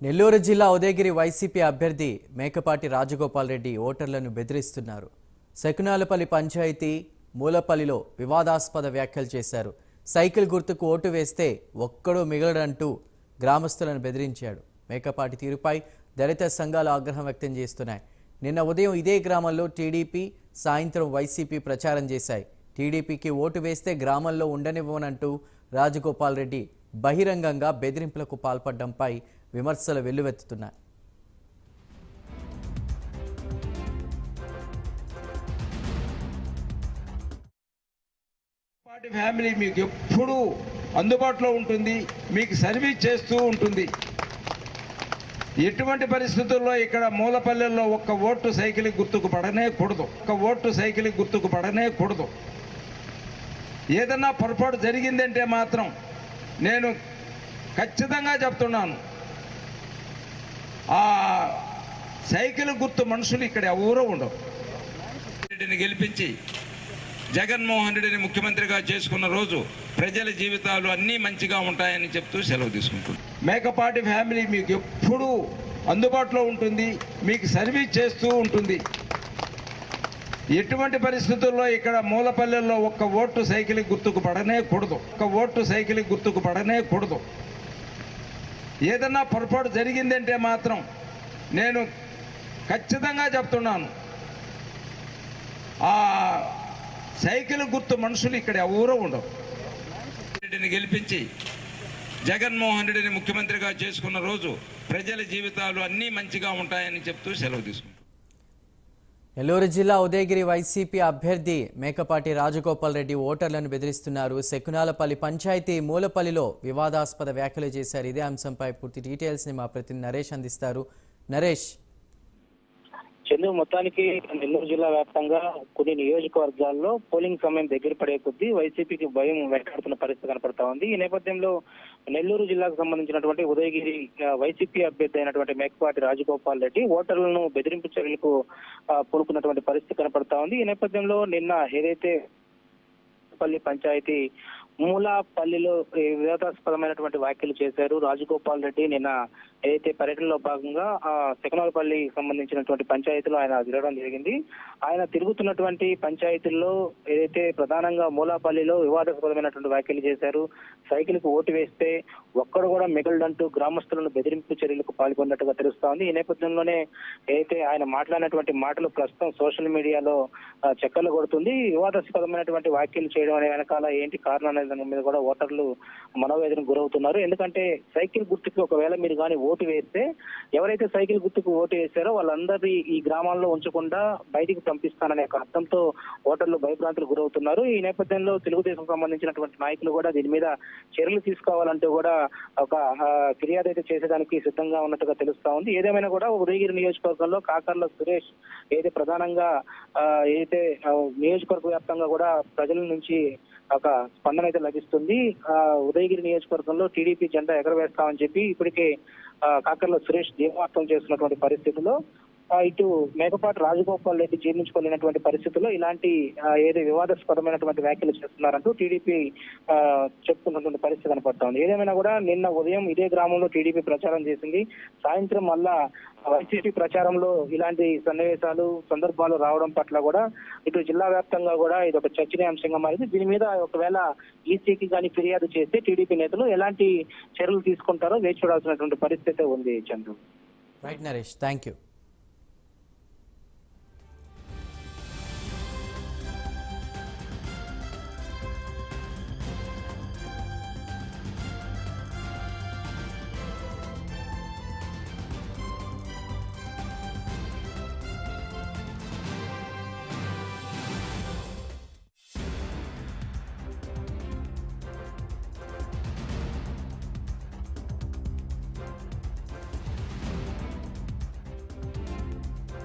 నెల్లూరు జిల్లా ఉదయగిరి వైసీపీ అభ్యర్థి మేకపాటి రాజగోపాల్ రెడ్డి ఓటర్లను బెదిరిస్తున్నారు. శకునాలపల్లి పంచాయతీ మూలపల్లిలో వివాదాస్పద వ్యాఖ్యలు చేశారు. సైకిల్ గుర్తుకు ఓటు వేస్తే ఒక్కడూ మిగలడంటూ గ్రామస్తులను బెదిరించాడు. మేకపాటి తీరుపై దళిత సంఘాలు ఆగ్రహం వ్యక్తం చేస్తున్నాయి. నిన్న ఉదయం ఇదే గ్రామంలో టీడీపీ, సాయంత్రం వైసీపీ ప్రచారం చేశాయి. టీడీపీకి ఓటు వేస్తే గ్రామంలో ఉండనివ్వనంటూ రాజగోపాల్ రెడ్డి బహిరంగంగా బెదిరింపులకు పాల్పడడంపై విమర్శలు వెల్లువెత్తుతున్నాయి. పార్టీ ఫ్యామిలీ మీకు ఎప్పుడూ అందుబాటులో ఉంటుంది, మీకు సర్వీస్ చేస్తూ ఉంటుంది. ఎటువంటి పరిస్థితుల్లో ఇక్కడ మూలపల్లెల్లో ఒక్క ఓటు సైకిల్ గుర్తుకు పడనే కూడదు. ఏదన్నా పొరపాటు జరిగిందంటే మాత్రం నేను ఖచ్చితంగా చెప్తున్నాను, ఆ సైకిల్ గుర్తు మనుషులు ఇక్కడ ఎవరూ ఉండవు. రెడ్డిని గెలిపించి జగన్మోహన్ రెడ్డిని ముఖ్యమంత్రిగా చేసుకున్న రోజు ప్రజల జీవితాలు అన్నీ మంచిగా ఉంటాయని చెప్తూ సెలవు తీసుకుంటున్నాను. మేకపాటి ఫ్యామిలీ మీకు ఎప్పుడూ అందుబాటులో ఉంటుంది, మీకు సర్వీస్ చేస్తూ ఉంటుంది. ఎటువంటి పరిస్థితుల్లో ఇక్కడ మూలపల్లెల్లో ఒక్క ఓటు సైకిల్ గుర్తుకు పడనే కూడదు. ఏదన్నా పొరపాటు జరిగిందంటే మాత్రం నేను ఖచ్చితంగా చెప్తున్నాను, ఆ సైకిల్ గుర్తు మనుషులు ఇక్కడ ఎవరూ ఉండవు. రెడ్డిని గెలిపించి జగన్మోహన్ రెడ్డిని ముఖ్యమంత్రిగా చేసుకున్న రోజు ప్రజల జీవితాలు అన్నీ మంచిగా ఉంటాయని చెప్తూ సెలవు తీసుకుంటాను. నెల్లూరు జిల్లా ఉదయగిరి వైసీపీ అభ్యర్థి మేకపాటి రాజగోపాల్ రెడ్డి ఓటర్లను బెదిరిస్తున్నారు. శకునాలపల్లి పంచాయతీ మూలపల్లిలో వివాదాస్పద వ్యాఖ్యలు చేశారు. ఇదే అంశంపై పూర్తి డీటెయిల్స్ ని మా ప్రతినిధి నరేష్ అందిస్తారు. నరేష్, చంద్రు, మొత్తానికి నెల్లూరు జిల్లా వ్యాప్తంగా కొన్ని నియోజకవర్గాల్లో పోలింగ్ సమయం దగ్గర పడే కొద్దీ వైసీపీకి భయం వెంటాడుతున్న పరిస్థితి కనపడతా ఉంది. ఈ నేపథ్యంలో నెల్లూరు జిల్లాకు సంబంధించినటువంటి ఉదయగిరి వైసీపీ అభ్యర్థి అయినటువంటి మేకపాటి రాజగోపాల్ రెడ్డి ఓటర్లను బెదిరింపు చర్యలకు పూనుకున్నటువంటి పరిస్థితి కనపడతా ఉంది. ఈ నేపథ్యంలో నిన్న ఏదైతే పల్లి పంచాయతీ మూలపల్లిలో వివాదాస్పదమైనటువంటి వ్యాఖ్యలు చేశారు రాజగోపాల్ రెడ్డి. నిన్న ఏదైతే పర్యటనలో భాగంగా శకునాలపల్లి సంబంధించినటువంటి పంచాయతీలో ఆయన తిరగడం జరిగింది. ఆయన తిరుగుతున్నటువంటి పంచాయతీల్లో ఏదైతే ప్రధానంగా మూలపల్లిలో వివాదాస్పదమైనటువంటి వ్యాఖ్యలు చేశారు. సైకిల్ కు ఓటు వేస్తే ఒక్కడు కూడా మిగలడంటూ గ్రామస్తులను బెదిరింపు చర్యలకు పాల్గొన్నట్టుగా తెలుస్తా ఉంది. ఈ నేపథ్యంలోనే ఏదైతే ఆయన మాట్లాడినటువంటి మాటలు ప్రస్తుతం సోషల్ మీడియాలో చక్కర్లు కొడుతుంది. వివాదాస్పదమైనటువంటి వ్యాఖ్యలు చేయడం అనే వెనకాల ఏంటి కారణం అనే దాని మీద కూడా ఓటర్లు మనోవేదనకు గురవుతున్నారు. ఎందుకంటే సైకిల్ గుర్తుకి ఒకవేళ మీరు కానీ ఓటు వేస్తే ఎవరైతే సైకిల్ గుర్తుకు ఓటు వేశారో వాళ్ళందరినీ ఈ గ్రామాల్లో ఉంచకుండా బయటికి పంపిస్తాననే ఒక అర్థంతో ఓటర్లు భయభ్రాంతులు గురవుతున్నారు. ఈ నేపథ్యంలో తెలుగుదేశం సంబంధించినటువంటి నాయకులు కూడా దీని మీద చర్యలు తీసుకోవాలంటూ కూడా ఒక ఫిర్యాదు అయితే చేసేదానికి సిద్ధంగా ఉన్నట్టుగా తెలుస్తా ఉంది. ఏదేమైనా కూడా ఉదయగిరి నియోజకవర్గంలో కాకర్ల సురేష్ ఏదైతే ప్రధానంగా ఏదైతే నియోజకవర్గ వ్యాప్తంగా కూడా ప్రజల నుంచి ఒక స్పందన అయితే లభిస్తుంది. ఉదయగిరి నియోజకవర్గంలో టీడీపీ జెండా ఎగరవేస్తామని చెప్పి ఇప్పటికే కాకర్ల సురేష్ ధీమార్థం చేస్తున్నటువంటి పరిస్థితుల్లో ఇటు మేకపాటి రాజగోపాల్ రెడ్డి జీర్ణించుకోలేనటువంటి పరిస్థితుల్లో ఇలాంటి ఏదో వివాదాస్పదమైనటువంటి వ్యాఖ్యలు చేస్తున్నారంటూ టీడీపీ చెప్పుకున్నటువంటి పరిస్థితి కనపడతా ఉంది. ఏదేమైనా కూడా నిన్న ఉదయం ఇదే గ్రామంలో టీడీపీ ప్రచారం చేసింది. సాయంత్రం మళ్ళా వైసీపీ ప్రచారంలో ఇలాంటి సన్నివేశాలు సందర్భాలు రావడం పట్ల కూడా ఇటు జిల్లా వ్యాప్తంగా కూడా ఇది ఒక చర్చనీయాంశంగా మారింది. దీని మీద ఒకవేళ ఈసీకి కానీ ఫిర్యాదు చేస్తే టీడీపీ నేతలు ఎలాంటి చర్యలు తీసుకుంటారో వేచి చూడాల్సినటువంటి పరిస్థితి ఉంది. Chandru. Right Naresh, thank you.